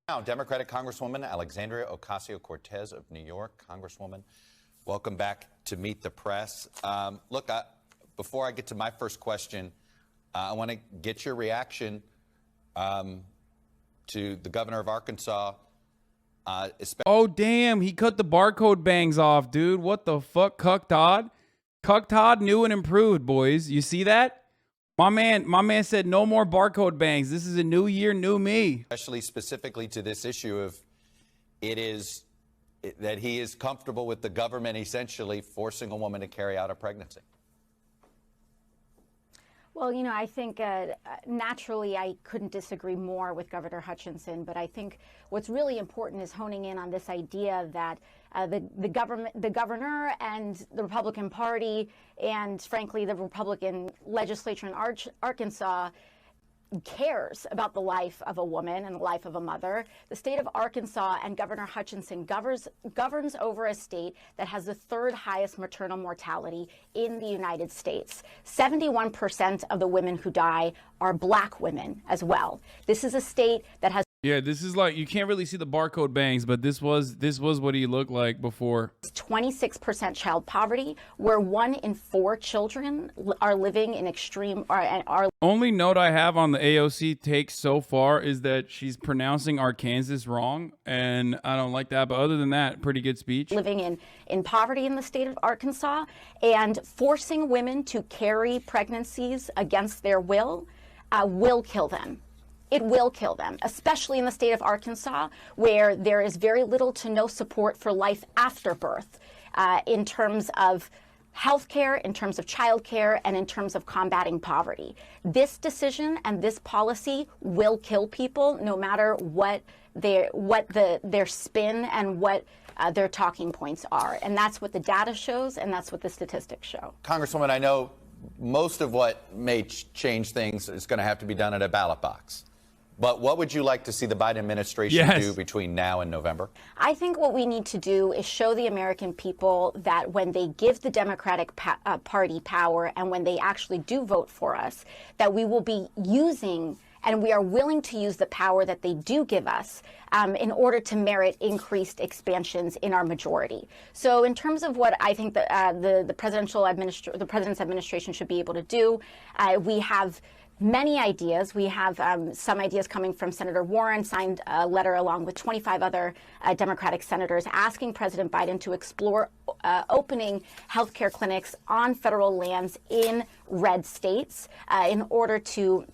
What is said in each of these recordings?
Now, Democratic Congresswoman Alexandria Ocasio-Cortez of New York. Congresswoman, welcome back to Meet the Press. Look, before I get to my first question, I want to get your reaction to the governor of Arkansas. Oh, damn. He cut the barcode bangs off, dude. What the fuck, Cuck Todd? Cuck Todd, new and improved, boys. You see that? My man said no more barcode bangs. This is a new year, new me. Especially specifically to this issue of that he is comfortable with the government essentially forcing a woman to carry out a pregnancy. Well, you know, I think naturally I couldn't disagree more with Governor Hutchinson, but I think what's really important is honing in on this idea that the governor and the Republican Party and, frankly, the Republican legislature in Arkansas cares about the life of a woman and the life of a mother. The state of Arkansas and Governor Hutchinson governs over a state that has the third highest maternal mortality in the United States. 71% of the women who die are Black women as well. This is a state that has this is like, you can't really see the barcode bangs, but this was what he looked like before. 26% child poverty, where 1 in 4 children are living in extreme are. Only note I have on the AOC take so far is that she's pronouncing Arkansas wrong, and I don't like that. But other than that, pretty good speech. Living in poverty in the state of Arkansas and forcing women to carry pregnancies against their will kill them. It will kill them, especially in the state of Arkansas, where there is very little to no support for life after birth in terms of health care, in terms of child care, and in terms of combating poverty. This decision and this policy will kill people, no matter what their spin and what their talking points are. And that's what the data shows, and that's what the statistics show. Congresswoman, I know most of what may change things is going to have to be done at a ballot box. But what would you like to see the Biden administration do between now and November? I think what we need to do is show the American people that when they give the Democratic Party power and when they actually do vote for us, that we will be using and we are willing to use the power that they do give us in order to merit increased expansions in our majority. So in terms of what I think the president's administration should be able to do, we have many ideas. We have some ideas coming from Senator Warren, signed a letter along with 25 other Democratic senators asking President Biden to explore opening healthcare clinics on federal lands in red states in order to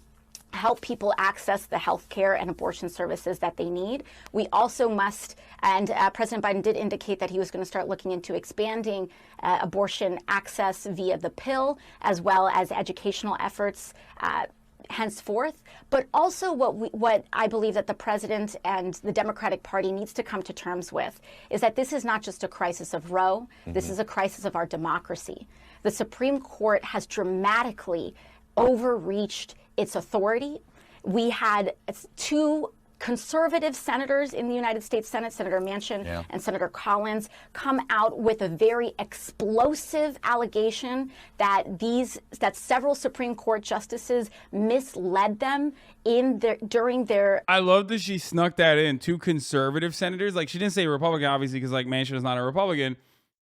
help people access the health care and abortion services that they need. We also must, and President Biden did indicate that he was going to start looking into expanding abortion access via the pill, as well as educational efforts henceforth. But also what I believe that the president and the Democratic Party needs to come to terms with is that this is not just a crisis of Roe. This is a crisis of our democracy. The Supreme Court has dramatically overreached its authority. We had 2 conservative senators in the United States Senate, Senator Manchin and Senator Collins, come out with a very explosive allegation that several Supreme Court justices misled them during their. I love that she snuck that in. 2 conservative senators. Like, she didn't say Republican, obviously, because like Manchin is not a Republican.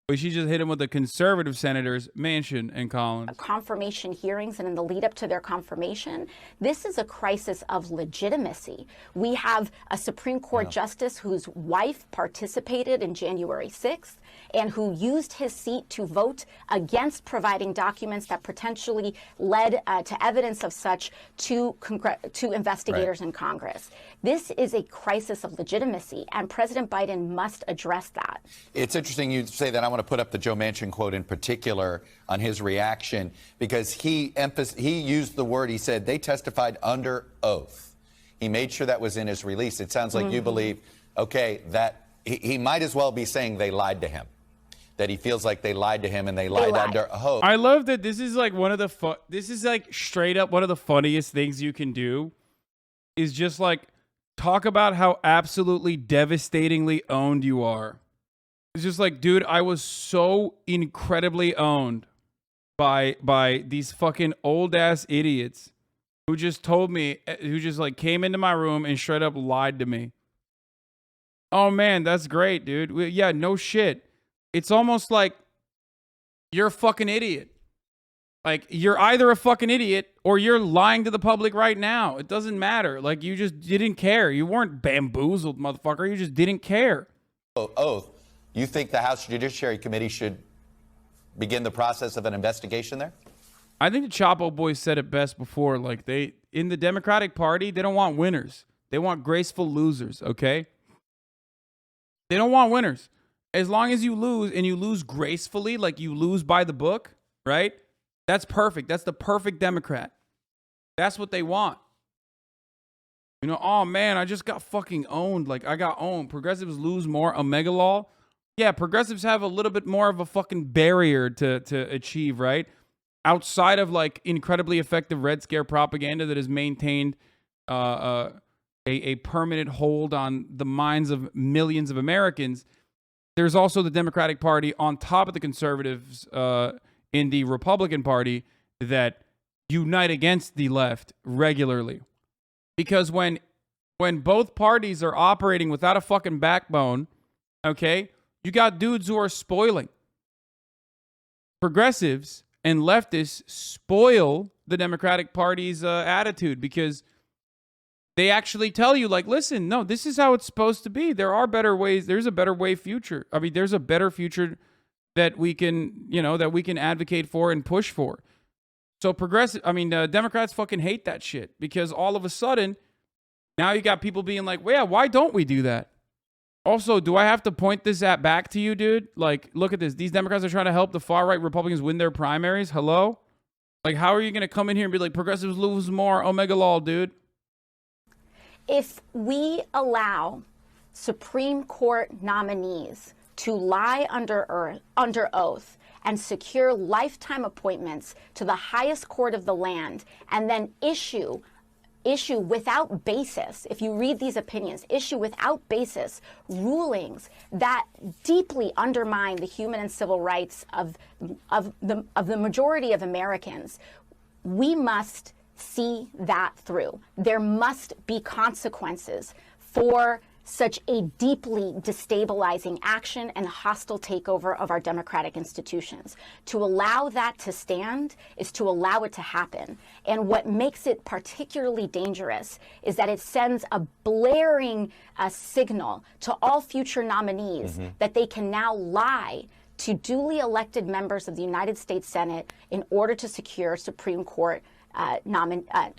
But she just hit him with the conservative senators, Manchin and Collins. Confirmation hearings and in the lead up to their confirmation. This is a crisis of legitimacy. We have a Supreme Court justice whose wife participated in January 6th and who used his seat to vote against providing documents that potentially led to evidence of such to investigators in Congress. This is a crisis of legitimacy, and President Biden must address that. It's interesting you say that. I want to put up the Joe Manchin quote in particular on his reaction, because he used the word, he said, they testified under oath. He made sure that was in his release. It sounds like you believe, okay, that he might as well be saying they lied to him, that he feels like they lied to him and they lied under oath. I love that this is like this is like straight up one of the funniest things you can do is just like talk about how absolutely devastatingly owned you are. It's just like, dude, I was so incredibly owned by these fucking old ass idiots who just told me, who just like came into my room and straight up lied to me. Oh man, that's great, dude. Yeah, no shit. It's almost like you're a fucking idiot. Like, you're either a fucking idiot or you're lying to the public right now. It doesn't matter. Like, you just didn't care. You weren't bamboozled, motherfucker. You just didn't care. Oath. You think the House Judiciary Committee should begin the process of an investigation there? I think the Chapo boys said it best before. Like, in the Democratic Party, they don't want winners. They want graceful losers, okay? They don't want winners. As long as you lose, and you lose gracefully, like you lose by the book, right? That's perfect. That's the perfect Democrat. That's what they want. You know, oh man, I just got fucking owned. Like, I got owned. Progressives lose more. Omega law. Yeah, progressives have a little bit more of a fucking barrier to achieve, right? Outside of like incredibly effective Red Scare propaganda that has maintained a permanent hold on the minds of millions of Americans, there's also the Democratic Party on top of the conservatives in the Republican Party that unite against the left regularly. Because when both parties are operating without a fucking backbone, okay, you got dudes who are spoiling. Progressives and leftists spoil the Democratic Party's attitude because they actually tell you, like, listen, no, this is how it's supposed to be. There are better ways. There's a better way future. I mean, there's a better future that we can, that we can advocate for and push for. So Democrats fucking hate that shit because all of a sudden, now you got people being like, well, yeah, why don't we do that? Also, do I have to point this back to you, dude? Like, look at this. These Democrats are trying to help the far-right Republicans win their primaries. Hello? Like, how are you going to come in here and be like, progressives lose more, Omega law, dude? If we allow Supreme Court nominees to lie under oath and secure lifetime appointments to the highest court of the land and then issue without basis, if you read these opinions, issue without basis rulings that deeply undermine the human and civil rights of the majority of Americans, we must see that through. There must be consequences for such a deeply destabilizing action and hostile takeover of our democratic institutions. To allow that to stand is to allow it to happen. And what makes it particularly dangerous is that it sends a blaring signal to all future nominees that they can now lie to duly elected members of the United States Senate in order to secure Supreme Court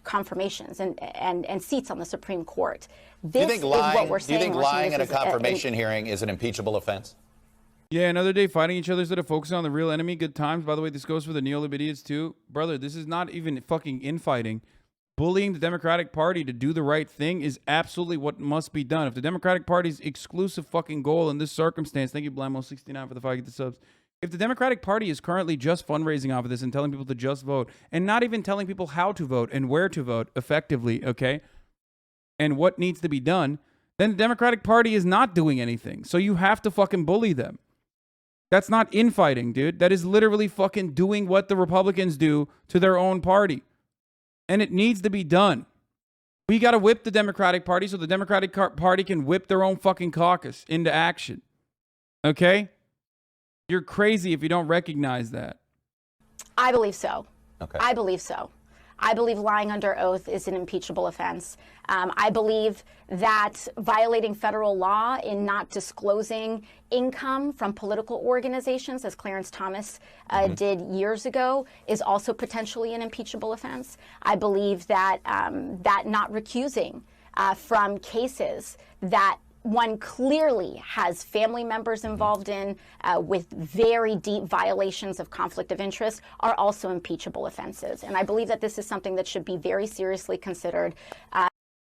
confirmations and seats on the Supreme Court. This is what we're saying. Do you think lying in a confirmation hearing is an impeachable offense? Yeah, another day fighting each other instead of focusing on the real enemy. Good times. By the way, this goes for the neoliberals too. Brother, this is not even fucking infighting. Bullying the Democratic Party to do the right thing is absolutely what must be done. If the Democratic Party's exclusive fucking goal in this circumstance, thank you, Blamo69 for the 5 get the subs. If the Democratic Party is currently just fundraising off of this and telling people to just vote and not even telling people how to vote and where to vote effectively, okay, and what needs to be done, then the Democratic Party is not doing anything. So you have to fucking bully them. That's not infighting, dude. That is literally fucking doing what the Republicans do to their own party. And it needs to be done. We got to whip the Democratic Party so the Democratic Party can whip their own fucking caucus into action. Okay? You're crazy if you don't recognize that. I believe so. Okay. I believe so. I believe lying under oath is an impeachable offense. I believe that violating federal law in not disclosing income from political organizations, as Clarence Thomas did years ago, is also potentially an impeachable offense. I believe that that not recusing from cases that one clearly has family members involved in with very deep violations of conflict of interest are also impeachable offenses. And I believe that this is something that should be very seriously considered.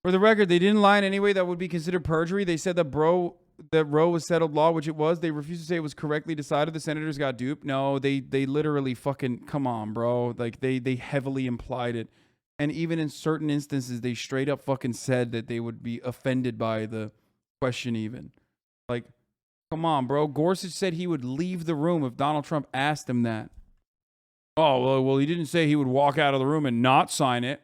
For the record, they didn't lie in any way that would be considered perjury. They said that Roe was settled law, which it was. They refused to say it was correctly decided. The senators got duped. No, they literally fucking, come on, bro. Like, they heavily implied it. And even in certain instances, they straight up fucking said that they would be offended by the question even. Like, come on, bro. Gorsuch said he would leave the room if Donald Trump asked him that. Oh, well, he didn't say he would walk out of the room and not sign it.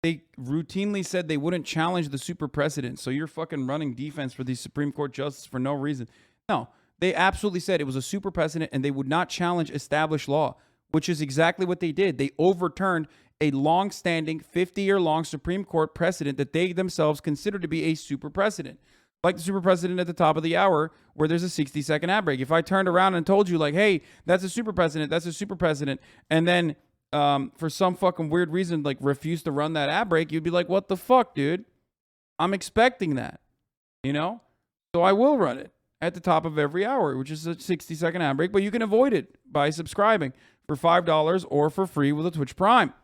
they routinely said they wouldn't challenge the super precedent. So you're fucking running defense for these Supreme Court justices for no reason. No, they absolutely said it was a super precedent and they would not challenge established law, which is exactly what they did. They overturned a long-standing 50-year-long Supreme Court precedent that they themselves consider to be a super precedent. Like the super precedent at the top of the hour where there's a 60-second ad break. If I turned around and told you like, hey, that's a super precedent, and then for some fucking weird reason, like refuse to run that ad break, you'd be like, what the fuck, dude? I'm expecting that, you know? So I will run it at the top of every hour, which is a 60-second ad break, but you can avoid it by subscribing for $5 or for free with a Twitch Prime.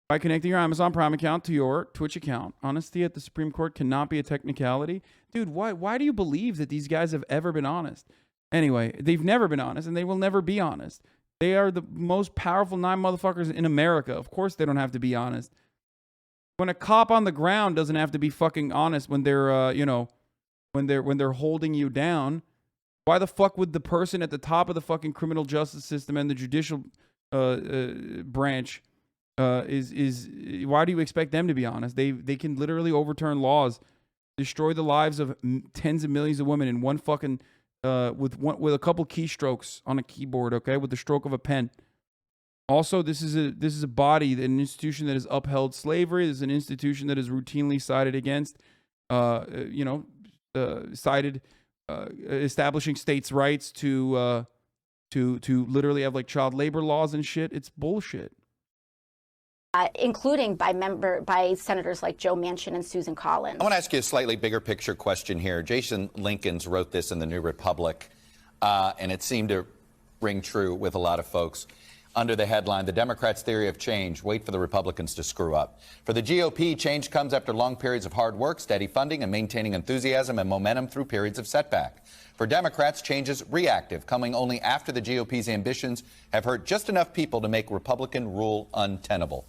By connecting your Amazon Prime account to your Twitch account. Honesty at the Supreme Court cannot be a technicality. Dude, why do you believe that these guys have ever been honest? Anyway, they've never been honest, and they will never be honest. They are the most powerful 9 motherfuckers in America. Of course they don't have to be honest. When a cop on the ground doesn't have to be fucking honest when they're, when they're holding you down, why the fuck would the person at the top of the fucking criminal justice system and the judicial branch why do you expect them to be honest? They can literally overturn laws, destroy the lives of tens of millions of women in one fucking with a couple keystrokes on a keyboard, okay, with the stroke of a pen. Also, this is a body, an institution that has upheld slavery. This is an institution that is routinely sided against, establishing states' rights to literally have like child labor laws and shit. It's bullshit. Including by senators like Joe Manchin and Susan Collins. I want to ask you a slightly bigger picture question here. Jason Lincolns wrote this in the New Republic, and it seemed to ring true with a lot of folks. Under the headline, "The Democrats' Theory of Change, Wait for the Republicans to Screw Up." For the GOP, change comes after long periods of hard work, steady funding, and maintaining enthusiasm and momentum through periods of setback. For Democrats, change is reactive, coming only after the GOP's ambitions have hurt just enough people to make Republican rule untenable.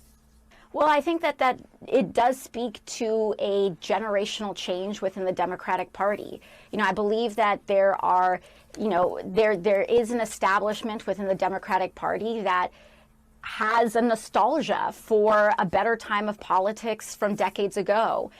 Well, I think that it does speak to a generational change within the Democratic Party. I believe that there is an establishment within the Democratic Party that has a nostalgia for a better time of politics from decades ago.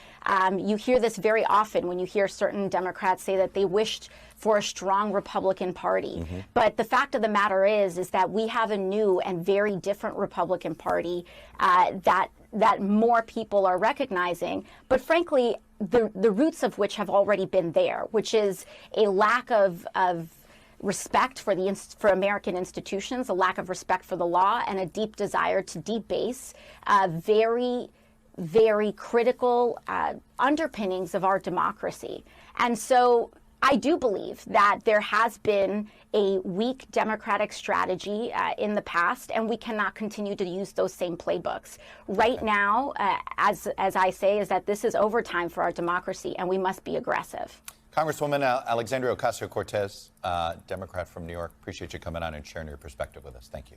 You hear this very often when you hear certain Democrats say that they wished for a strong Republican Party. Mm-hmm. But the fact of the matter is that we have a new and very different Republican Party that more people are recognizing. But frankly, the roots of which have already been there, which is a lack of respect for American institutions, a lack of respect for the law, and a deep desire to debase very, very critical underpinnings of our democracy. And so I do believe that there has been a weak Democratic strategy in the past, and we cannot continue to use those same playbooks. Right now, as I say, is that this is overtime for our democracy, and we must be aggressive. Congresswoman Alexandria Ocasio-Cortez, Democrat from New York, appreciate you coming on and sharing your perspective with us. Thank you.